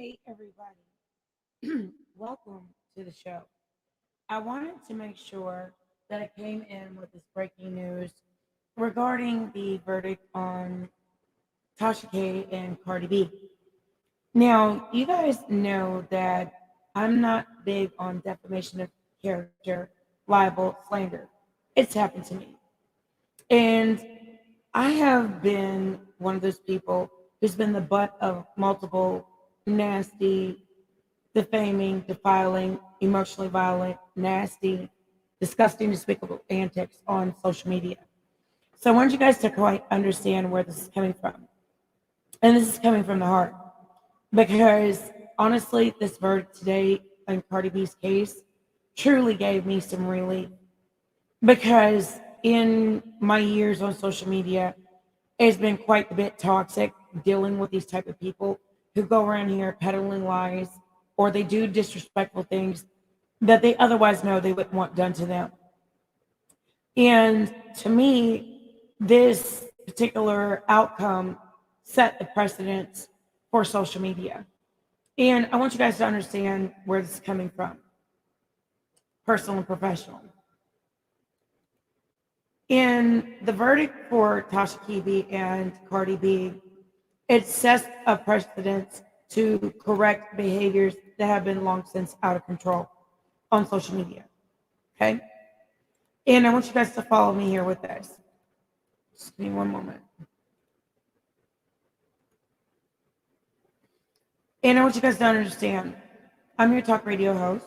Hey, everybody. Welcome to the show. I wanted to make sure that I came in with this breaking news regarding the verdict on Tasha K and Cardi B. Now, you guys know that I'm not big on defamation of character, libel, slander. It's happened to me. And I have been one of those people who's been the butt of multiple nasty, defaming, defiling, emotionally violent, nasty, disgusting, despicable antics on social media. So I want you guys to quite understand where this is coming from. And this is coming from the heart. Because honestly, this verdict today in Cardi B's case truly gave me some relief. Because in my years on social media, it's been quite a bit toxic dealing with these type of people who go around here peddling lies or they do disrespectful things that they otherwise know they wouldn't want done to them. And to me, this particular outcome set the precedence for social media. And I want you guys to understand where this is coming from, personal and professional. In the verdict for Tasha Kibi and Cardi B, it sets a precedent to correct behaviors that have been long since out of control on social media. Okay? And I want you guys to follow me here with this. Just give me one moment. And I want you guys to understand I'm your talk radio host,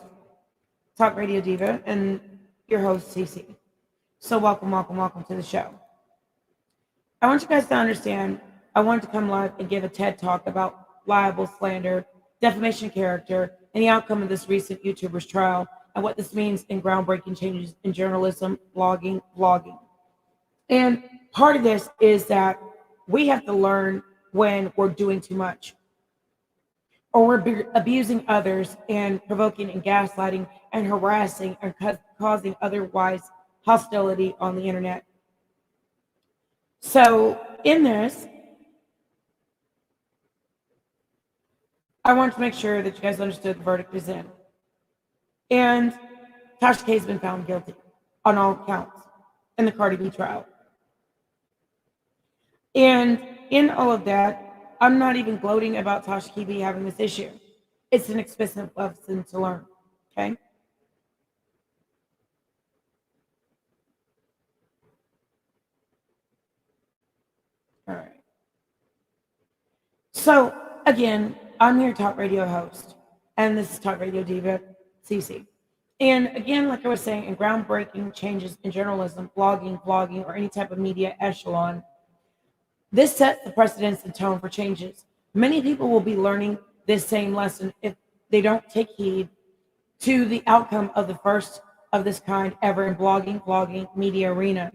talk radio diva, and your host, Cece. So welcome, welcome, welcome to the show. I want you guys to understand I wanted to come live and give a TED talk about libel, slander, defamation of character, and the outcome of this recent YouTuber's trial and what this means in groundbreaking changes in journalism, blogging, vlogging. And part of this is that we have to learn when we're doing too much or we're abusing others and provoking and gaslighting and harassing and causing otherwise hostility on the internet. So in this, I want to make sure that you guys understood the verdict is in. And Tasha K has been found guilty on all counts in the Cardi B trial. And in all of that, I'm not even gloating about Tasha K having this issue. It's an expensive lesson to learn, okay? All right. So, again, I'm your talk radio host, and this is Talk Radio Diva, CC. And again, like I was saying, in groundbreaking changes in journalism, blogging, vlogging, or any type of media echelon, this sets the precedence and tone for changes. Many people will be learning this same lesson if they don't take heed to the outcome of the first of this kind ever in blogging, vlogging, media arena.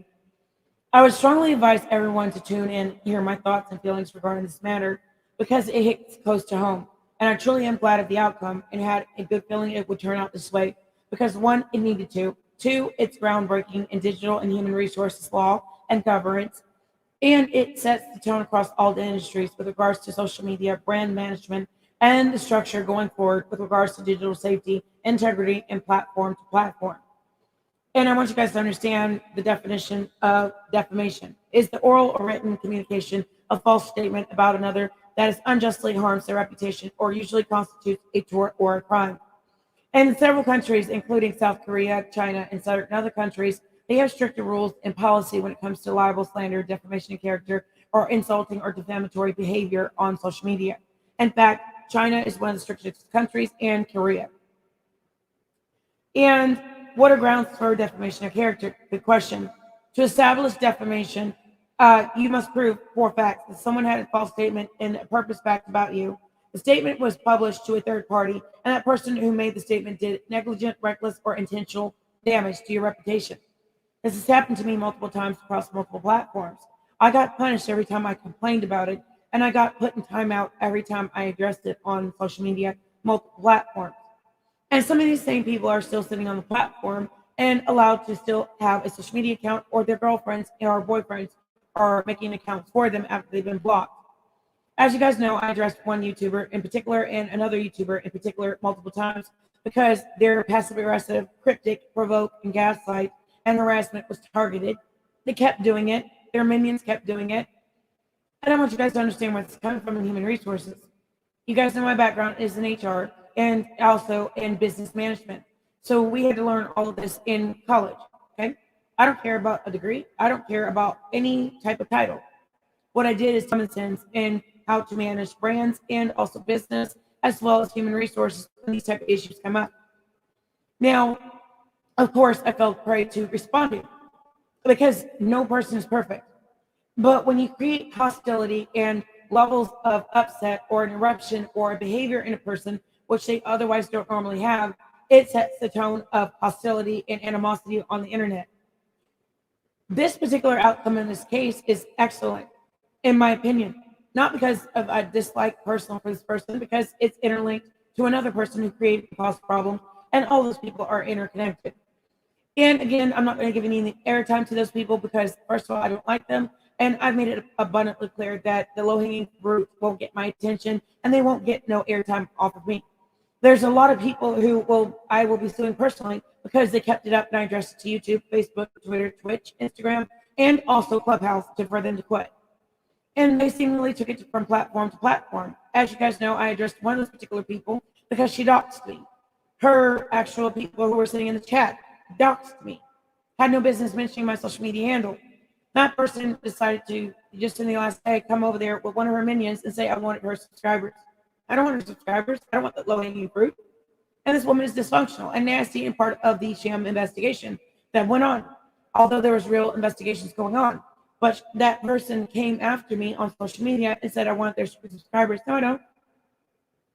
I would strongly advise everyone to tune in, hear my thoughts and feelings regarding this matter, because it hits close to home. And I truly am glad of the outcome and had a good feeling it would turn out this way. Because one, it needed to. Two, it's groundbreaking in digital and human resources law and governance. And it sets the tone across all the industries with regards to social media, brand management, and the structure going forward with regards to digital safety, integrity, and platform to platform. And I want you guys to understand the definition of defamation is the oral or written communication of false statement about another that is unjustly harms their reputation or usually constitutes a tort or a crime. And in several countries, including South Korea, China, and certain other countries, they have stricter rules and policy when it comes to libel, slander, defamation of character, or insulting or defamatory behavior on social media. In fact, China is one of the strictest countries, and Korea. And what are grounds for defamation of character? Good question. To establish defamation, you must prove four facts that someone had a false statement and a purpose fact about you. The statement was published to a third party, and that person who made the statement did negligent, reckless, or intentional damage to your reputation. This has happened to me multiple times across multiple platforms. I got punished every time I complained about it, and I got put in timeout every time I addressed it on social media, multiple platforms. And some of these same people are still sitting on the platform and allowed to still have a social media account, or their girlfriends or boyfriends are making accounts for them after they've been blocked. As you guys know, I addressed one YouTuber in particular and another YouTuber in particular multiple times because their passive aggressive, cryptic, provoke, and gaslight and harassment was targeted. They kept doing it. Their minions kept doing it. And I want you guys to understand where it's coming from in human resources. You guys know my background is in HR and also in business management. So we had to learn all of this in college. Okay. I don't care about a degree. I don't care about any type of title. What I did is common sense in how to manage brands and also business, as well as human resources when these type of issues come up. Now, of course, I felt prey to responding because no person is perfect. But when you create hostility and levels of upset or an eruption or a behavior in a person, which they otherwise don't normally have, it sets the tone of hostility and animosity on the internet. This particular outcome in this case is excellent, in my opinion. Not because of a dislike personal for this person, because it's interlinked to another person who created the false problem, and all those people are interconnected. And again, I'm not going to give any airtime to those people because, first of all, I don't like them. And I've made it abundantly clear that the low-hanging fruit won't get my attention and they won't get no airtime off of me. There's a lot of people who I will be suing personally because they kept it up and I addressed it to YouTube, Facebook, Twitter, Twitch, Instagram, and also Clubhouse for them to quit. And they seemingly took it from platform to platform. As you guys know, I addressed one of those particular people because she doxed me. Her actual people who were sitting in the chat doxed me. Had no business mentioning my social media handle. That person decided to, just in the last day, come over there with one of her minions and say, I wanted her subscribers. I don't want her subscribers. I don't want that low-hanging fruit. And this woman is dysfunctional and nasty and part of the sham investigation that went on, although there was real investigations going on. But that person came after me on social media and said, I want their subscribers. No, I don't.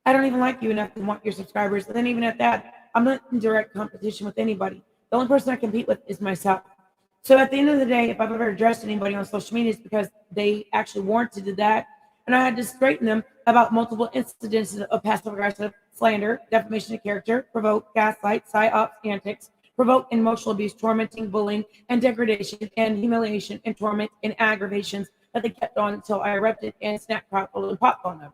I don't even like you enough to want your subscribers. And then even at that, I'm not in direct competition with anybody. The only person I compete with is myself. So at the end of the day, if I've ever addressed anybody on social media, it's because they actually warranted that. And I had to straighten them about multiple incidents of passive-aggressive slander, defamation of character, provoke, gaslight, psyops, antics, provoke emotional abuse, tormenting, bullying, and degradation, and humiliation, and torment, and aggravations that they kept on until I erupted and snapped, crackled, and popped on them.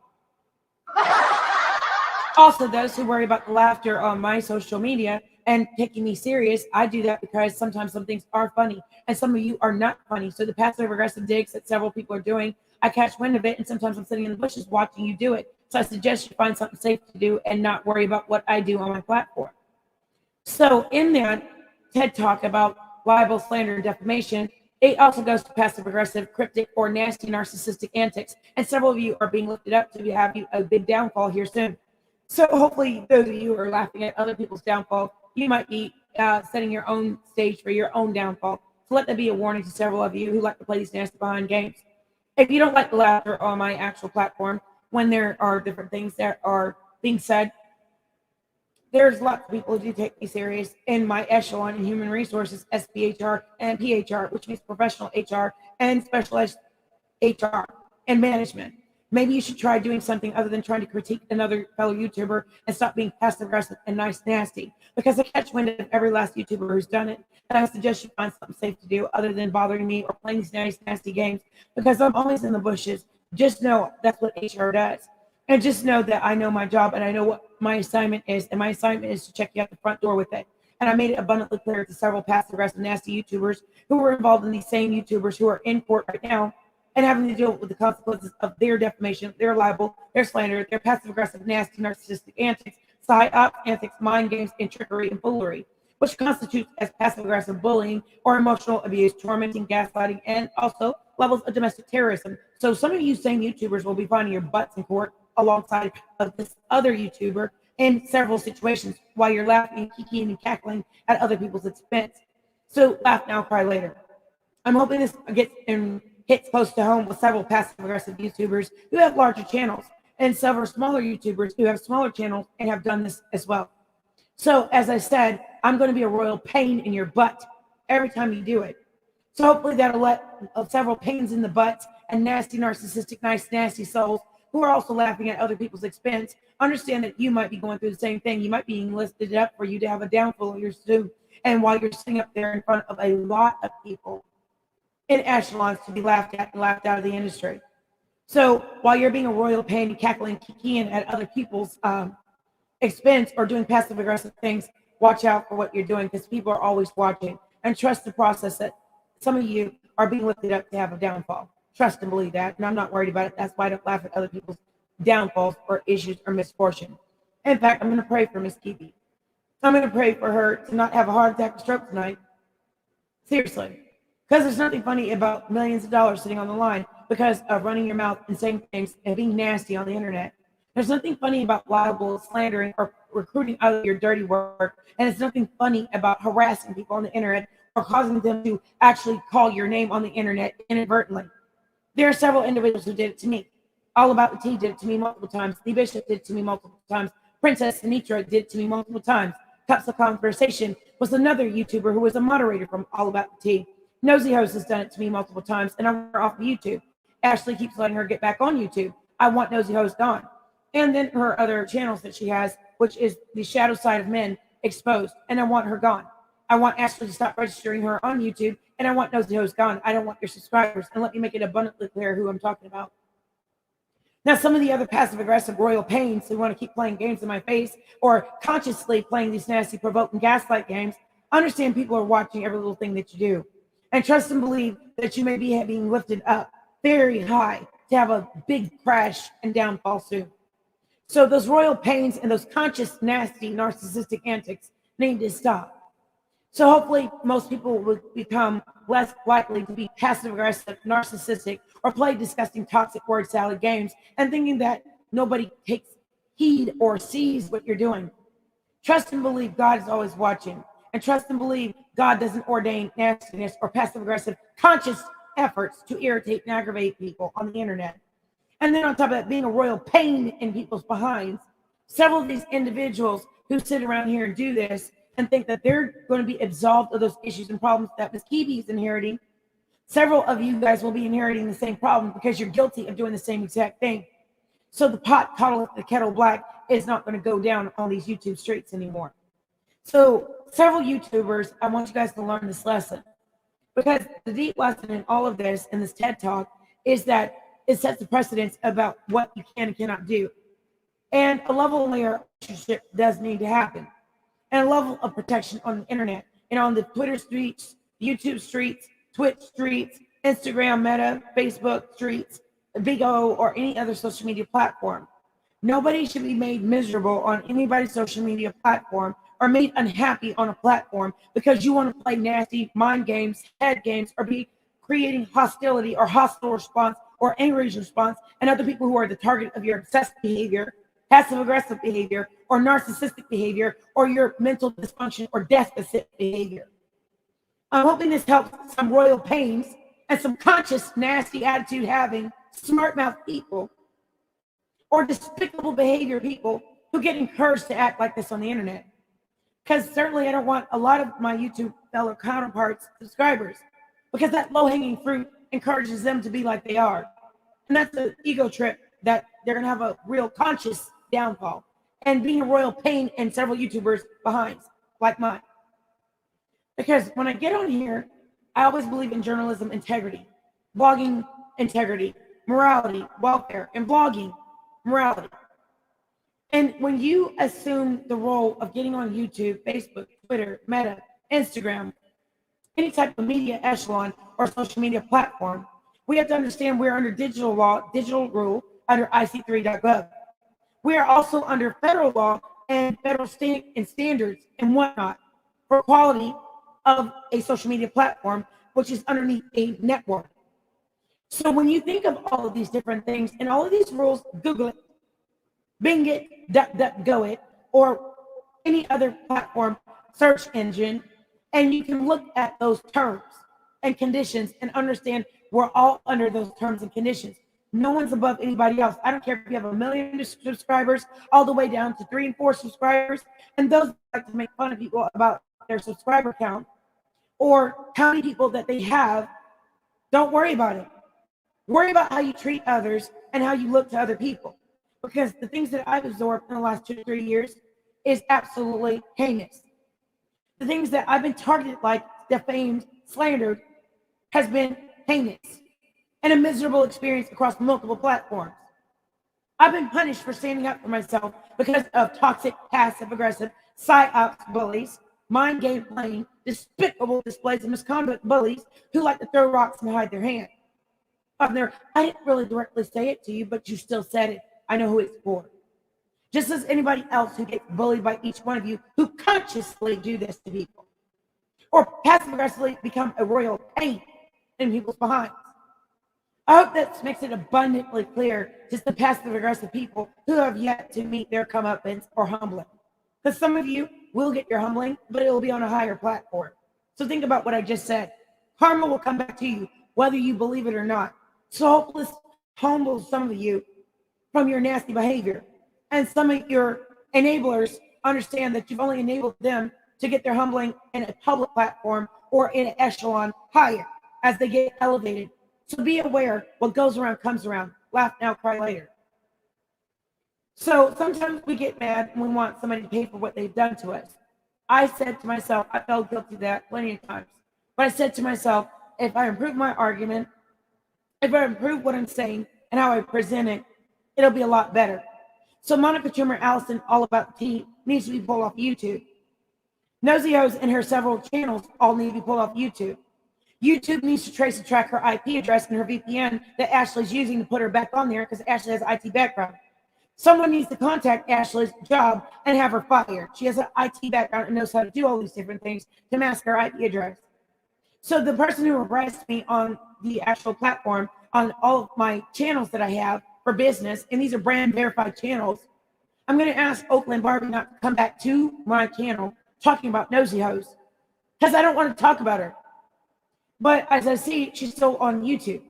Also, those who worry about the laughter on my social media and taking me serious, I do that because sometimes some things are funny and some of you are not funny. So the passive aggressive digs that several people are doing, I catch wind of it, and sometimes I'm sitting in the bushes watching you do it. So I suggest you find something safe to do and not worry about what I do on my platform. So in that TED Talk about libel, slander, and defamation, it also goes to passive aggressive, cryptic, or nasty narcissistic antics. And several of you are being lifted up to have you a big downfall here soon. So hopefully those of you who are laughing at other people's downfall, you might be setting your own stage for your own downfall. So let that be a warning to several of you who like to play these nasty behind games. If you don't like the laughter on my actual platform, when there are different things that are being said, there's lots of people who do take me serious in my echelon in human resources, SPHR and PHR, which means professional HR and specialized HR and management. Maybe you should try doing something other than trying to critique another fellow YouTuber and stop being passive aggressive and nice nasty. Because I catch wind of every last YouTuber who's done it, and I suggest you find something safe to do other than bothering me or playing these nice nasty games. Because I'm always in the bushes. Just know that's what HR does. And just know that I know my job and I know what my assignment is. And my assignment is to check you out the front door with it. And I made it abundantly clear to several passive aggressive nasty YouTubers who were involved in these same YouTubers who are in court right now and having to deal with the consequences of their defamation, their libel, their slander, their passive-aggressive, nasty, narcissistic antics, psyop antics, mind games, and trickery and foolery, which constitutes as passive-aggressive bullying or emotional abuse, tormenting, gaslighting, and also levels of domestic terrorism. So some of you same YouTubers will be finding your butts in court alongside of this other YouTuber in several situations while you're laughing, kicking, and cackling at other people's expense. So laugh now, cry later. I'm hoping this gets in hits close to home with several passive-aggressive YouTubers who have larger channels and several smaller YouTubers who have smaller channels and have done this as well. So, as I said, I'm going to be a royal pain in your butt every time you do it. So hopefully that'll let several pains in the butt and nasty, narcissistic, nice, nasty souls who are also laughing at other people's expense understand that you might be going through the same thing. You might be being listed up for you to have a downfall of your soon. And while you're sitting up there in front of a lot of people, in echelons to be laughed at and laughed out of the industry. So while you're being a royal pain and cackling, kicking at other people's expense or doing passive aggressive things, watch out for what you're doing because people are always watching, and trust the process that some of you are being lifted up to have a downfall. Trust and believe that, and I'm not worried about it. That's why I don't laugh at other people's downfalls or issues or misfortune. In fact, I'm going to pray for Miss Kiwi. I'm going to pray for her to not have a heart attack or stroke tonight. Seriously. Because there's nothing funny about millions of dollars sitting on the line because of running your mouth and saying things and being nasty on the internet. There's nothing funny about libel, slandering, or recruiting out of your dirty work. And it's nothing funny about harassing people on the internet or causing them to actually call your name on the internet inadvertently. There are several individuals who did it to me. All About the Tea did it to me multiple times. The Bishop did it to me multiple times. Princess Sinitra did it to me multiple times. Cups of Conversation was another YouTuber who was a moderator from All About the Tea. Nosy Host has done it to me multiple times, and I'm off of YouTube. Ashley keeps letting her get back on YouTube. I want Nosy Host gone. And then her other channels that she has, which is The Shadow Side of Men Exposed, and I want her gone. I want Ashley to stop registering her on YouTube, and I want Nosy Host gone. I don't want your subscribers, and let me make it abundantly clear who I'm talking about. Now, some of the other passive-aggressive royal pains who want to keep playing games in my face or consciously playing these nasty, provoking gaslight games, understand people are watching every little thing that you do. And trust and believe that you may be being lifted up very high to have a big crash and downfall soon. So those royal pains and those conscious, nasty, narcissistic antics need to stop. So hopefully most people will become less likely to be passive-aggressive, narcissistic, or play disgusting, toxic word salad games and thinking that nobody takes heed or sees what you're doing. Trust and believe God is always watching. And trust and believe God doesn't ordain nastiness or passive-aggressive conscious efforts to irritate and aggravate people on the internet. And then on top of that, being a royal pain in people's behinds, several of these individuals who sit around here and do this and think that they're going to be absolved of those issues and problems that Ms. Kiwi is inheriting, several of you guys will be inheriting the same problem because you're guilty of doing the same exact thing. So the pot calling the kettle black is not going to go down on these YouTube streets anymore. So several YouTubers, I want you guys to learn this lesson because the deep lesson in all of this in this TED Talk is that it sets a precedence about what you can and cannot do. And a level of relationship does need to happen. And a level of protection on the internet and on the Twitter streets, YouTube streets, Twitch streets, Instagram, Meta, Facebook streets, Big O, or any other social media platform. Nobody should be made miserable on anybody's social media platform or made unhappy on a platform because you want to play nasty mind games, head games, or be creating hostility or hostile response or angry response and other people who are the target of your obsessed behavior passive-aggressive behavior, or narcissistic behavior, or your mental dysfunction or deficit behavior. I'm hoping this helps some royal pains and some conscious, nasty attitude having, smart mouth people or despicable behavior people who get encouraged to act like this on the internet. Because certainly I don't want a lot of my YouTube fellow counterparts, subscribers, because that low-hanging fruit encourages them to be like they are. And that's an ego trip that they're going to have a real conscious downfall and being a royal pain in several YouTubers behinds, like mine. Because when I get on here, I always believe in journalism integrity, blogging integrity, morality, welfare, and blogging morality. And when you assume the role of getting on YouTube, Facebook, Twitter, Meta, Instagram, any type of media echelon or social media platform, we have to understand we're under digital law, digital rule under IC3.gov. We are also under federal law and federal standards and whatnot for quality of a social media platform, which is underneath a network. So when you think of all of these different things and all of these rules, Google it, Bing it, DuckDuckGo it, or any other platform search engine, and you can look at those terms and conditions and understand we're all under those terms and conditions. No one's above anybody else. I don't care if you have 1 million subscribers all the way down to 3 and 4 subscribers. And those like to make fun of people about their subscriber count or how many people that they have. Don't worry about it. Worry about how you treat others and how you look to other people. Because the things that I've absorbed in the last 2 to 3 years is absolutely heinous. The things that I've been targeted, like defamed, slandered, has been heinous and a miserable experience across multiple platforms. I've been punished for standing up for myself because of toxic, passive-aggressive, psyops bullies, mind game playing, despicable displays of misconduct bullies who like to throw rocks and hide their hand. I didn't really directly say it to you, but you still said it. I know who it's for. Just as anybody else who gets bullied by each one of you who consciously do this to people or passive-aggressively become a royal pain in people's behinds. I hope that makes it abundantly clear to the passive-aggressive people who have yet to meet their comeuppance or humbling. Because some of you will get your humbling, but it will be on a higher platform. So think about what I just said. Karma will come back to you, whether you believe it or not. So hopeless humbles some of you from your nasty behavior. And some of your enablers understand that you've only enabled them to get their humbling in a public platform or in an echelon higher as they get elevated. So be aware, what goes around comes around. Laugh now, cry later. So sometimes we get mad and we want somebody to pay for what they've done to us. I said to myself, I felt guilty of that plenty of times. But I said to myself, if I improve my argument, if I improve what I'm saying and how I present it, it'll be a lot better. So Monica Toomer Allison, All About the Tea, needs to be pulled off YouTube. Nosy Hose and her several channels all need to be pulled off YouTube. YouTube needs to trace and track her IP address and her VPN that Ashley's using to put her back on there because Ashley has an IT background. Someone needs to contact Ashley's job and have her fired. She has an IT background and knows how to do all these different things to mask her IP address. So the person who harassed me on the actual platform, on all of my channels that I have for business, and these are brand verified channels, I'm going to ask Oakland Barbie not to come back to my channel talking about Nosy Hose because I don't want to talk about her. But as I see, she's still on YouTube.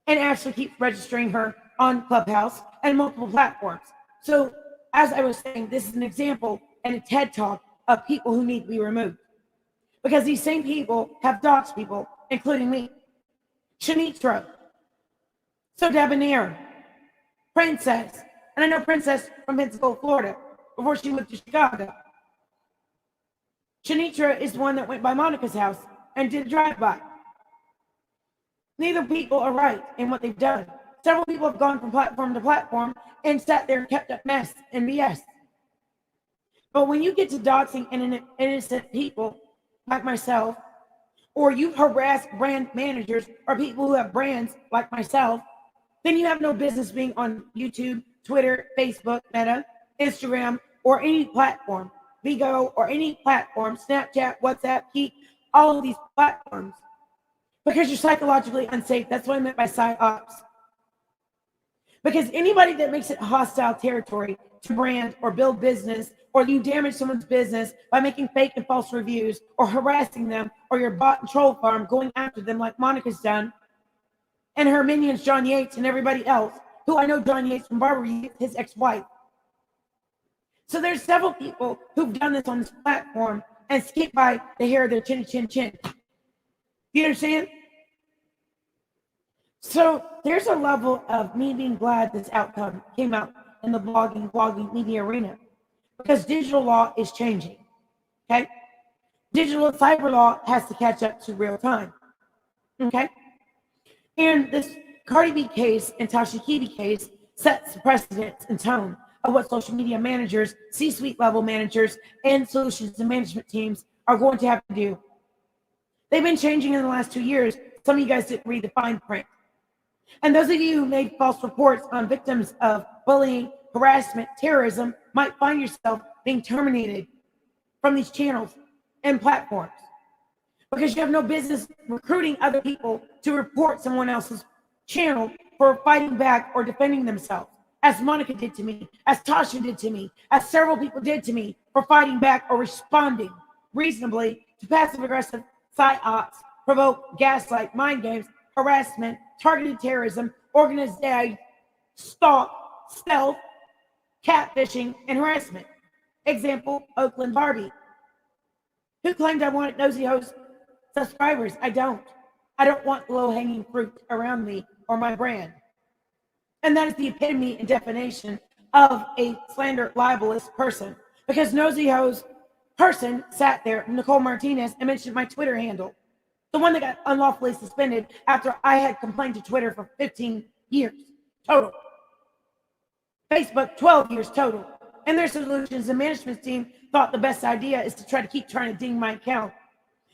And Ashley keeps registering her on Clubhouse and multiple platforms. So as I was saying, this is an example and a TED Talk of people who need to be removed. Because these same people have doxed people, including me. Shanitra. So Debonair. Princess. And I know Princess from Pensacola, Florida, before she moved to Chicago. Shanitra is the one that went by Monica's house and did a drive-by. Neither people are right in what they've done. Several people have gone from platform to platform and sat there and kept up mess and BS. But when you get to doxing innocent people like myself, or you harass brand managers or people who have brands like myself, then you have no business being on YouTube, Twitter, Facebook, Meta, Instagram, or any platform, Vigo, or any platform, Snapchat, WhatsApp, Keep, all of these platforms, because you're psychologically unsafe. That's what I meant by psyops. Because anybody that makes it hostile territory to brand or build business, or you damage someone's business by making fake and false reviews or harassing them, or your bot and troll farm going after them like Monica's done, and her minions, John Yates and everybody else, who I know John Yates from Barbara Yates, his ex-wife. So there's several people who've done this on this platform and skip by the hair of their chin, chin, chin. You understand? So there's a level of me being glad this outcome came out in the blogging media arena, because digital law is changing, okay? Digital cyber law has to catch up to real time, okay? And this Cardi B case and Tasha Kibi case sets the precedence and tone of what social media managers, C-suite level managers, and solutions and management teams are going to have to do. They've been changing in the last 2 years. Some of you guys didn't read the fine print. And those of you who made false reports on victims of bullying, harassment, terrorism might find yourself being terminated from these channels and platforms, because you have no business recruiting other people to report someone else's channel for fighting back or defending themselves, as Monica did to me, as Tasha did to me, as several people did to me for fighting back or responding reasonably to passive-aggressive psyops, provoke, gaslight, mind games, harassment, targeted terrorism, organized stalk, stealth, catfishing, and harassment. Example, Oakland Barbie. Who claimed I wanted Nosy Host subscribers? I don't. I don't want low-hanging fruit around me or my brand. And that is the epitome and definition of a slander libelous person. Because Nosy Host person sat there, Nicole Martinez, and mentioned my Twitter handle. The one that got unlawfully suspended after I had complained to Twitter for 15 years total. Facebook, 12 years total. And their solutions and management team thought the best idea is to try to ding my account,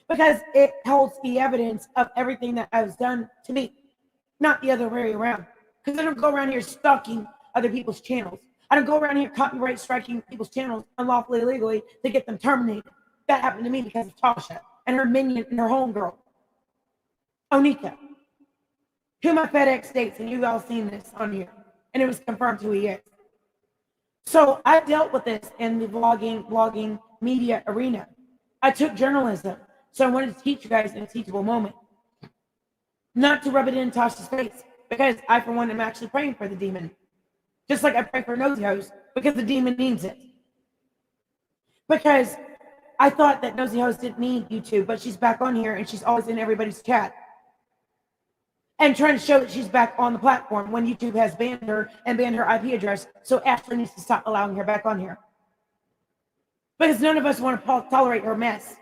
because it holds the evidence of everything that has done to me, not the other way around. Because I don't go around here stalking other people's channels. I don't go around here copyright striking people's channels unlawfully, illegally to get them terminated. That happened to me because of Tasha and her minion and her homegirl, Onika, who my FedEx dates, and you've all seen this on here, and it was confirmed who he is. So I dealt with this in the blogging media arena. I took journalism, so I wanted to teach you guys in a teachable moment, not to rub it in Tasha's face, because I, for one, am actually praying for the demon, just like I pray for Nosy Host, because the demon needs it. Because I thought that Nosy Host didn't need YouTube, but she's back on here and she's always in everybody's chat and trying to show that she's back on the platform when YouTube has banned her and banned her IP address. So Ashley needs to stop allowing her back on here, because none of us want to tolerate her mess.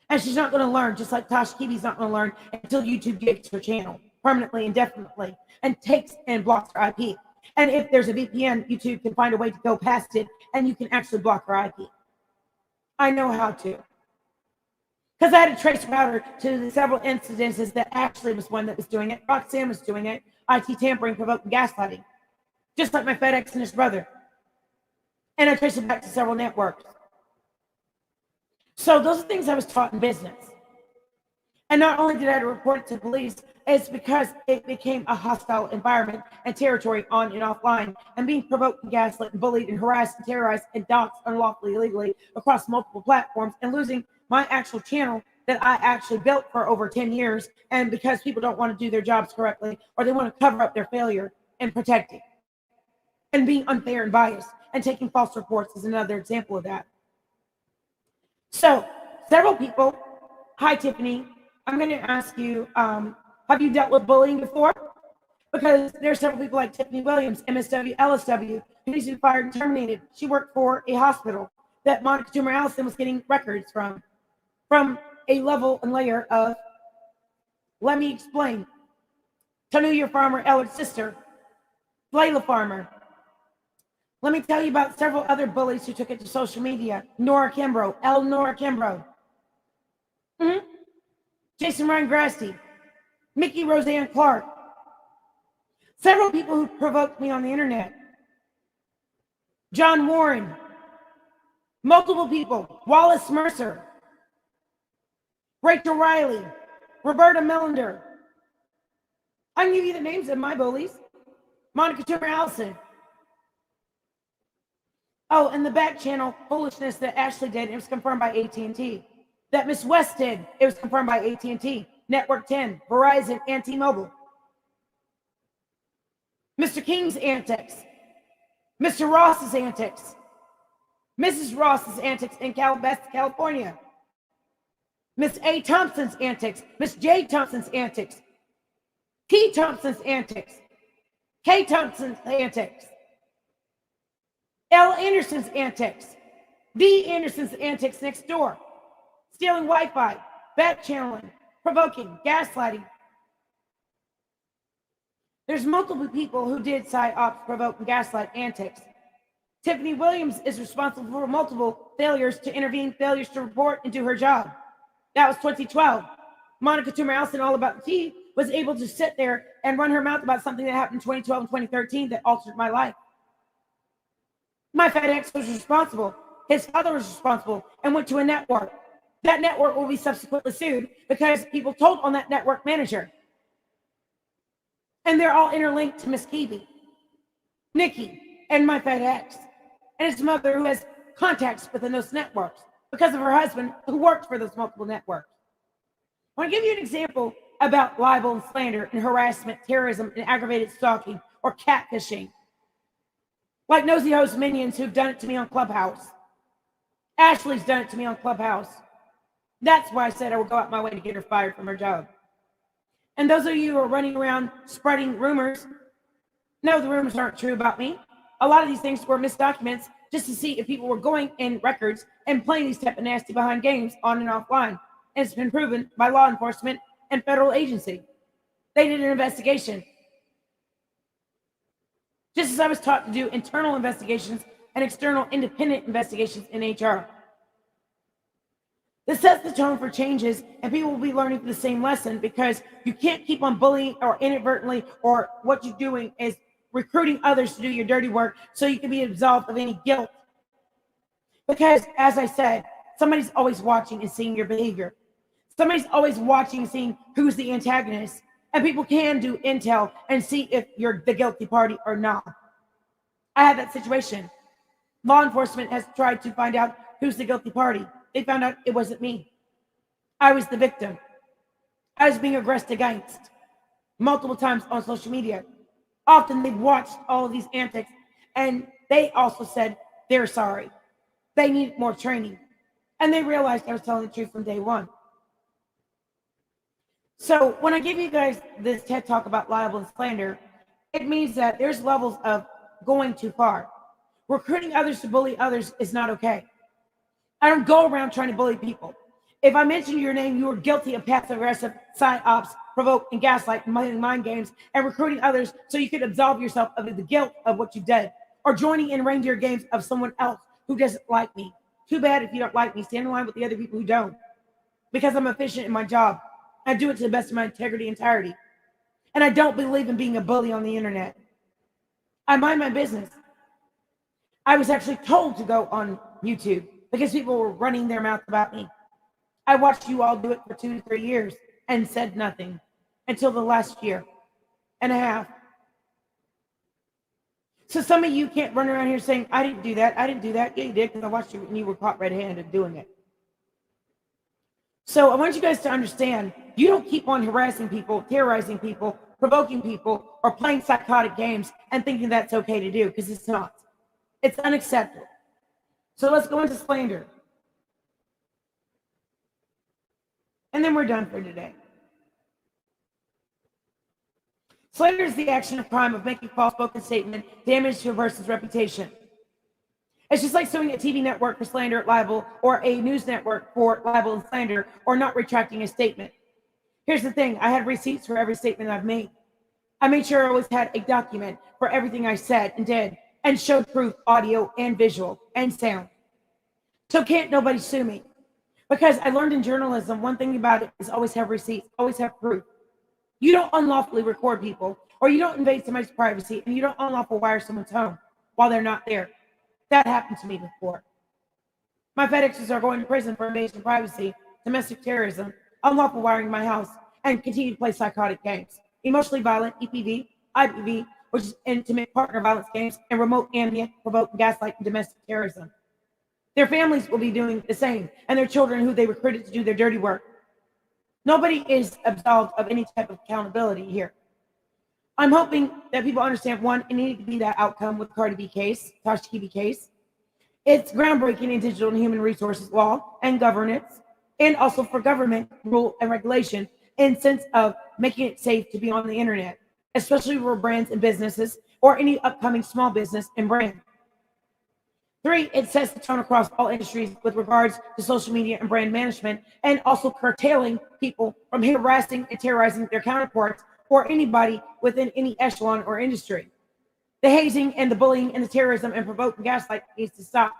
And she's not going to learn, just like Tasha Kibi's not going to learn until YouTube gets her channel permanently, indefinitely, and takes and blocks her IP. And if there's a VPN, YouTube can find a way to go past it, and you can actually block her IP. I know how to. Because I had to trace router to the several incidences that Ashley was one that was doing it, Roxanne was doing it, IT tampering, provoking gaslighting, just like my FedEx and his brother. And I traced it back to several networks. So those are things I was taught in business. And not only did I report it to police, it's because it became a hostile environment and territory on and offline, and being provoked and gaslit and bullied and harassed and terrorized and doxxed unlawfully, illegally across multiple platforms, and losing my actual channel that I actually built for over 10 years. And because people don't want to do their jobs correctly, or they want to cover up their failure and protect it, and being unfair and biased and taking false reports is another example of that. So several people, hi Tiffany, I'm going to ask you, have you dealt with bullying before? Because there's several people like Tiffany Williams, MSW, LSW, who needs to be fired and terminated. She worked for a hospital that Monica Toomer Allison was getting records from a level and layer of, let me explain. Tanuya Farmer, Ellard's sister, Layla Farmer. Let me tell you about several other bullies who took it to social media. Nora Kimbrough, Nora Kimbrough. Jason Ryan Grassi, Mickey Roseanne Clark. Several people who provoked me on the internet. John Warren. Multiple people. Wallace Mercer. Rachel Riley. Roberta Melander. I can give you the names of my bullies. Monica Toomer Allison. Oh, and the back channel foolishness that Ashley did, it was confirmed by AT&T. That Miss West did, it was confirmed by AT&T, Network 10, Verizon, and T-Mobile. Mr. King's antics, Mr. Ross's antics, Mrs. Ross's antics in California, Miss A. Thompson's antics, Miss J. Thompson's antics, T. Thompson's antics, K. Thompson's antics, L. Anderson's antics, D. Anderson's antics next door, stealing Wi-Fi, back channeling, provoking, gaslighting. There's multiple people who did psyops, provoke, and gaslight antics. Tiffany Williams is responsible for multiple failures to intervene, failures to report, and do her job. That was 2012. Monica Toomer Allison, all about the tea, was able to sit there and run her mouth about something that happened in 2012 and 2013 that altered my life. My fat ex was responsible. His father was responsible and went to a network. That network will be subsequently sued because people told on that network manager. And they're all interlinked to Miss Kiwi, Nikki, and my fat ex, and his mother who has contacts within those networks because of her husband who worked for those multiple networks. I want to give you an example about libel and slander and harassment, terrorism, and aggravated stalking or catfishing. Like Nosy Host Minions who've done it to me on Clubhouse. Ashley's done it to me on Clubhouse. That's why I said I would go out my way to get her fired from her job. And those of you who are running around spreading rumors, no, the rumors aren't true about me. A lot of these things were misdocuments just to see if people were going in records and playing these type of nasty behind games on and offline. And it's been proven by law enforcement and federal agency. They did an investigation. Just as I was taught to do internal investigations and external independent investigations in HR. This sets the tone for changes, and people will be learning the same lesson because you can't keep on bullying or inadvertently, or what you're doing is recruiting others to do your dirty work so you can be absolved of any guilt. Because, as I said, somebody's always watching and seeing your behavior. Somebody's always watching and seeing who's the antagonist, and people can do intel and see if you're the guilty party or not. I had that situation. Law enforcement has tried to find out who's the guilty party. They found out it wasn't me. I was the victim. I was being aggressed against multiple times on social media. Often they've watched all of these antics, and they also said they're sorry. They need more training. And they realized I was telling the truth from day one. So when I give you guys this TED Talk about libel and slander, it means that there's levels of going too far. Recruiting others to bully others is not okay. I don't go around trying to bully people. If I mention your name, you are guilty of passive-aggressive, psyops, provoke, and gaslight, mind games, and recruiting others so you can absolve yourself of the guilt of what you did, or joining in reindeer games of someone else who doesn't like me. Too bad if you don't like me. Stand in line with the other people who don't. Because I'm efficient in my job. I do it to the best of my integrity and entirety. And I don't believe in being a bully on the internet. I mind my business. I was actually told to go on YouTube because people were running their mouth about me. I watched you all do it for 2 to 3 years and said nothing until the last year and a half. So some of you can't run around here saying, I didn't do that. I didn't do that. Yeah, you did, because I watched you and you were caught red-handed doing it. So I want you guys to understand, you don't keep on harassing people, terrorizing people, provoking people, or playing psychotic games and thinking that's okay to do, because it's not. It's unacceptable. So let's go into slander. And then we're done for today. Slander is the action or crime of making false spoken statement damage to a person's reputation. It's just like suing a TV network for slander, libel, or a news network for libel and slander, or not retracting a statement. Here's the thing. I had receipts for every statement I've made. I made sure I always had a document for everything I said and did, and showed proof, audio and visual and sound. So can't nobody sue me. Because I learned in journalism, one thing about it is always have receipts, always have proof. You don't unlawfully record people, or you don't invade somebody's privacy, and you don't unlawfully wire someone's home while they're not there. That happened to me before. My FedExes are going to prison for invasion of privacy, domestic terrorism, unlawful wiring my house, and continue to play psychotic games. Emotionally violent, EPV, IPV, which is intimate partner violence games, and remote ambient, provoke, gaslight, and domestic terrorism. Their families will be doing the same, and their children who they recruited to do their dirty work. Nobody is absolved of any type of accountability here. I'm hoping that people understand, one, it needed to be that outcome with the Cardi B case, Tasha Kibi case. It's groundbreaking in digital and human resources law and governance, and also for government rule and regulation in sense of making it safe to be on the internet, especially for brands and businesses or any upcoming small business and brand. Three, it sets the tone across all industries with regards to social media and brand management, and also curtailing people from harassing and terrorizing their counterparts or anybody within any echelon or industry. The hazing and the bullying and the terrorism and provoking gaslight needs to stop.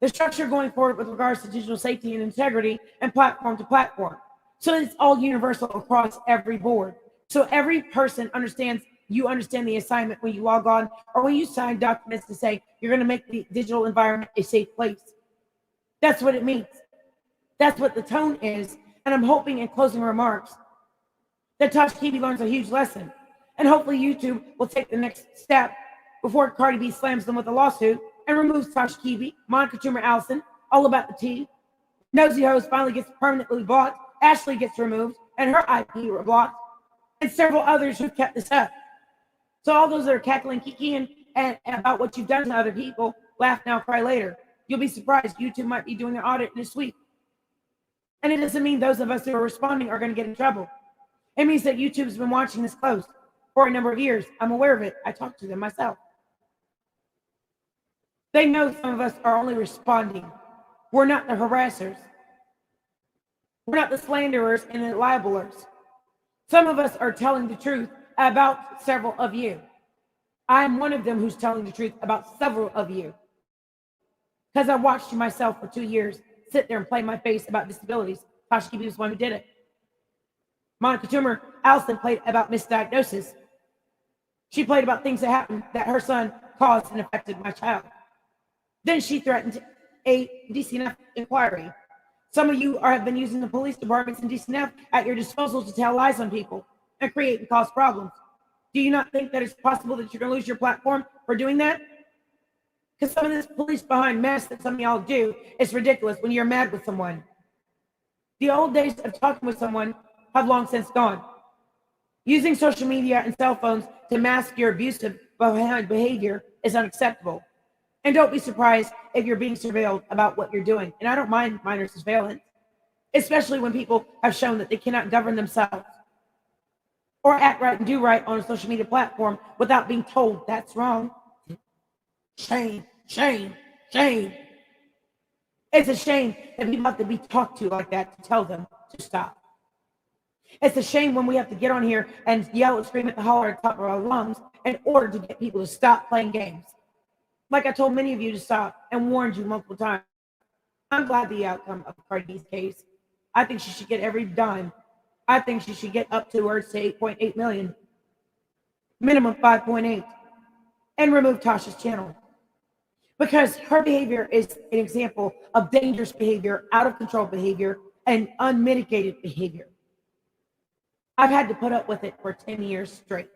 The structure going forward with regards to digital safety and integrity and platform to platform. So it's all universal across every board. So every person understands, you understand the assignment when you log on or when you sign documents to say you're going to make the digital environment a safe place. That's what it means. That's what the tone is. And I'm hoping in closing remarks that Tasha Kibi learns a huge lesson. And hopefully YouTube will take the next step before Cardi B slams them with a lawsuit and removes Tasha Kibi, Monica Toomer Allison, All About the Tea. Nosy Hose finally gets permanently blocked. Ashley gets removed and her IP were blocked. And several others who've kept this up. So all those that are cackling, kikiing, and about what you've done to other people, laugh now, cry later. You'll be surprised. YouTube might be doing an audit this week. And it doesn't mean those of us who are responding are going to get in trouble. It means that YouTube's been watching this close for a number of years. I'm aware of it. I talked to them myself. They know some of us are only responding. We're not the harassers. We're not the slanderers and the libelers. Some of us are telling the truth about several of you. I'm one of them who's telling the truth about several of you. Because I watched you myself for 2 years sit there and play my face about disabilities. Tasha Kibi was one who did it. Monica Toomer Allison played about misdiagnosis. She played about things that happened that her son caused and affected my child. Then she threatened a DCNF inquiry. Some of you have been using the police departments and DCNF at your disposal to tell lies on people and create and cause problems. Do you not think that it's possible that you're going to lose your platform for doing that? Because some of this police behind masks that some of y'all do is ridiculous when you're mad with someone. The old days of talking with someone have long since gone. Using social media and cell phones to mask your abusive behavior is unacceptable. And don't be surprised if you're being surveilled about what you're doing. And I don't mind minor surveillance, especially when people have shown that they cannot govern themselves or act right and do right on a social media platform without being told that's wrong. Shame, shame, shame. It's a shame that people have to be talked to like that to tell them to stop. It's a shame when we have to get on here and yell and scream at the holler at the top of our lungs in order to get people to stop playing games. Like I told many of you to stop and warned you multiple times. I'm glad the outcome of Cardi B's case. I think she should get every dime. I think she should get up to 8.8 million. Minimum 5.8. And remove Tasha's channel. Because her behavior is an example of dangerous behavior, out of control behavior, and unmitigated behavior. I've had to put up with it for 10 years straight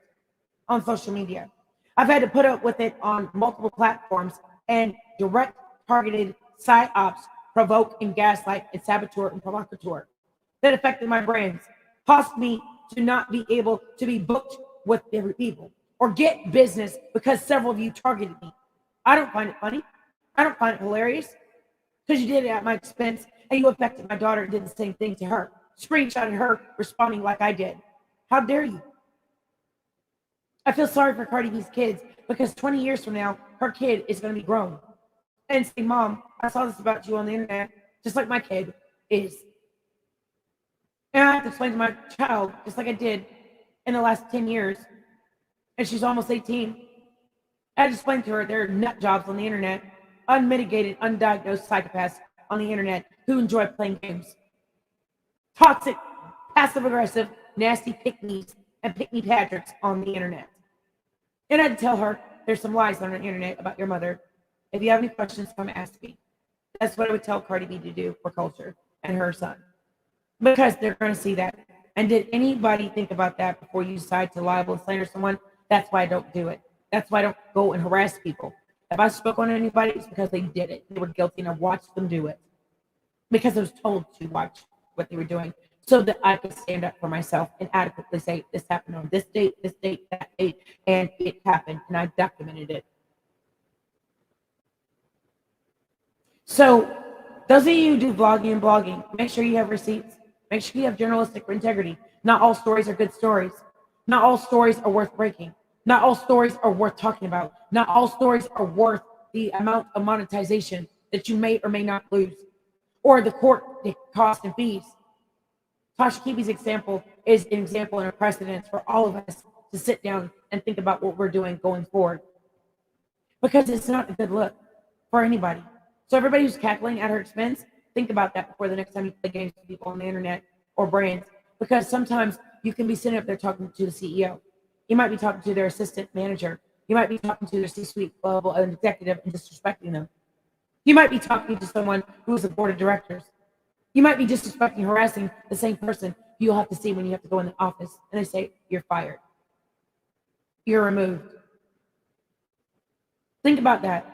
on social media. I've had to put up with it on multiple platforms and direct targeted psyops, provoke and gaslight and saboteur and provocateur that affected my brands, caused me to not be able to be booked with different people or get business because several of you targeted me. I don't find it funny. I don't find it hilarious because you did it at my expense and you affected my daughter and did the same thing to her. Screenshotted her responding like I did. How dare you? I feel sorry for Cardi B's kids because 20 years from now, her kid is going to be grown and say, Mom, I saw this about you on the internet, just like my kid is. And I have to explain to my child, just like I did in the last 10 years, and she's almost 18. I had to explain to her there are nut jobs on the internet, unmitigated, undiagnosed psychopaths on the internet who enjoy playing games. Toxic, passive-aggressive, nasty pick-me's and pick-me-patricks on the internet. And I had to tell her, there's some lies on the internet about your mother. If you have any questions, come ask me. That's what I would tell Cardi B to do for culture and her son. Because they're going to see that. And did anybody think about that before you decide to libel and slander someone? That's why I don't do it. That's why I don't go and harass people. If I spoke on anybody, it's because they did it. They were guilty, and I watched them do it because I was told to watch what they were doing so that I could stand up for myself and adequately say, this happened on this date, that date, and it happened, and I documented it. So those of you who do vlogging and blogging, make sure you have receipts. Make sure you have journalistic integrity. Not all stories are good stories. Not all stories are worth breaking. Not all stories are worth talking about. Not all stories are worth the amount of monetization that you may or may not lose, or the court cost and fees. Tasha Kibi's example is an example and a precedent for all of us to sit down and think about what we're doing going forward, because it's not a good look for anybody. So everybody who's cackling at her expense, think about that before the next time you play games with people on the internet or brands, because sometimes you can be sitting up there talking to the CEO. You might be talking to their assistant manager. You might be talking to their C-suite level executive and disrespecting them. You might be talking to someone who's a board of directors. You might be disrespecting, harassing the same person you'll have to see when you have to go in the office and they say, you're fired. You're removed. Think about that.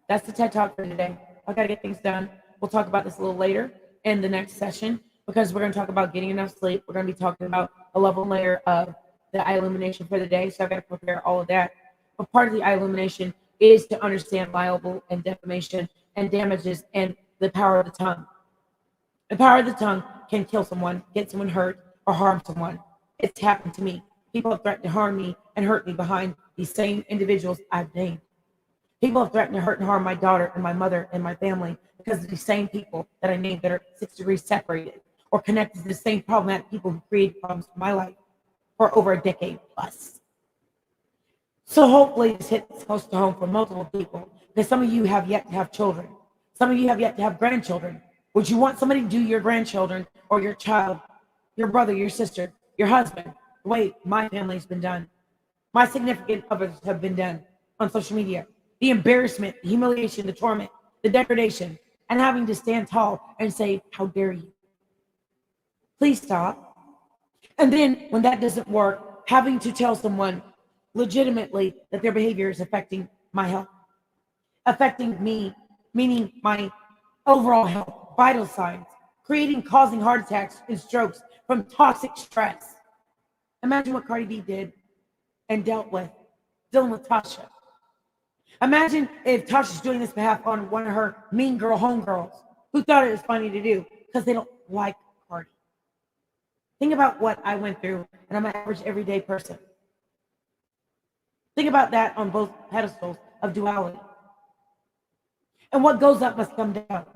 That's the TED Talk for today. I got to get things done. We'll talk about this a little later in the next session, because we're going to talk about getting enough sleep. We're going to be talking about a level layer of the eye illumination for the day. So I've got to prepare all of that. But part of the eye illumination is to understand libel and defamation and damages and the power of the tongue. The power of the tongue can kill someone, get someone hurt, or harm someone. It's happened to me. People have threatened to harm me and hurt me behind these same individuals I've named. People have threatened to hurt and harm my daughter and my mother and my family because of these same people that I named that are 6 degrees separated or connected to the same problematic people who created problems in my life for over a decade plus. So hopefully this hits close to home for multiple people, because some of you have yet to have children. Some of you have yet to have grandchildren. Would you want somebody to do your grandchildren or your child, your brother, your sister, your husband, the way my family's been done? My significant others have been done on social media. The embarrassment, the humiliation, the torment, the degradation, and having to stand tall and say, how dare you? Please stop. And then when that doesn't work, having to tell someone legitimately that their behavior is affecting my health, affecting me, meaning my overall health, vital signs, causing heart attacks and strokes from toxic stress. Imagine what Cardi B did and dealt with, dealing with Tasha. Imagine if Tasha's doing this behalf on one of her mean girl homegirls who thought it was funny to do because they don't like Cardi. Think about what I went through, and I'm an average everyday person. Think about that on both pedestals of duality. And what goes up must come down.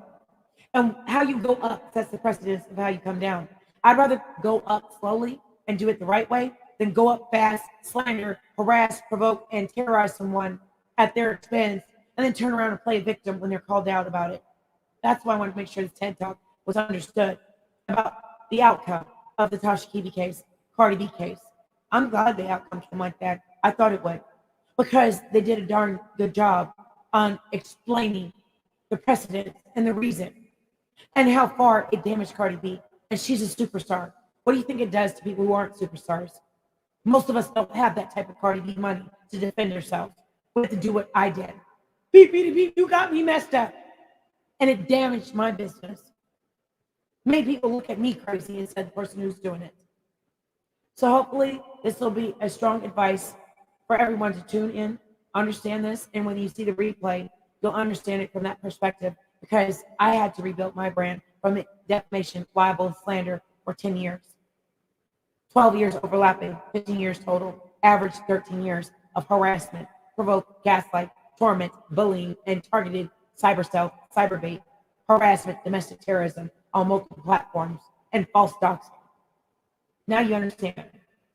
And how you go up sets the precedence of how you come down. I'd rather go up slowly and do it the right way than go up fast, slander, harass, provoke, and terrorize someone at their expense, and then turn around and play a victim when they're called out about it. That's why I wanted to make sure this TED Talk was understood about the outcome of the Tasha Kibi case, Cardi B case. I'm glad the outcome came like that. I thought it would, because they did a darn good job on explaining the precedent and the reason and how far it damaged Cardi B. And she's a superstar. What do you think it does to people who aren't superstars? Most of us don't have that type of Cardi B money to defend ourselves. We have to do what I did. Beep, beep, beep, you got me messed up. And it damaged my business. Made people look at me crazy instead of the person who's doing it. So hopefully this will be a strong advice for everyone to tune in, understand this, and when you see the replay, you'll understand it from that perspective, because I had to rebuild my brand from defamation, libel, and slander for 10 years. 12 years overlapping, 15 years total, average 13 years of harassment, provoke, gaslight, torment, bullying, and targeted cyber stealth, cyber bait, harassment, domestic terrorism on multiple platforms, and false doxing. Now you understand.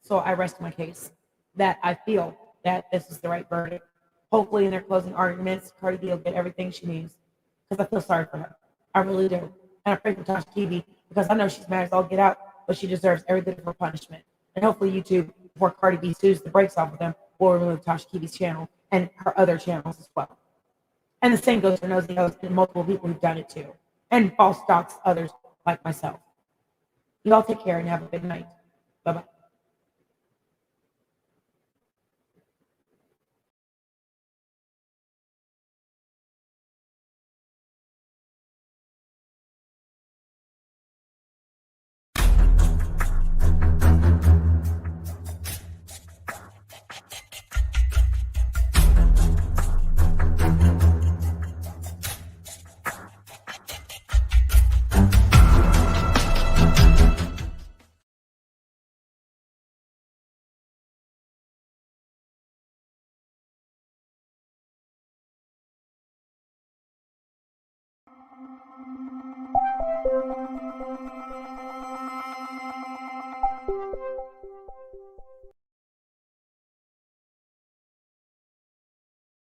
So I rest my case that I feel that this is the right verdict. Hopefully in their closing arguments, Cardi B will get everything she needs, because I feel sorry for her. I really do. And I pray for Tasha Kibi, because I know she's mad as all get out, but she deserves every bit of her punishment. And hopefully YouTube, before Cardi B sues the brakes off of them, will remove Tasha Kibi's channel and her other channels as well. And the same goes for Nosy Host and multiple people who've done it too. And false docs others like myself. You all take care and have a good night. Bye-bye.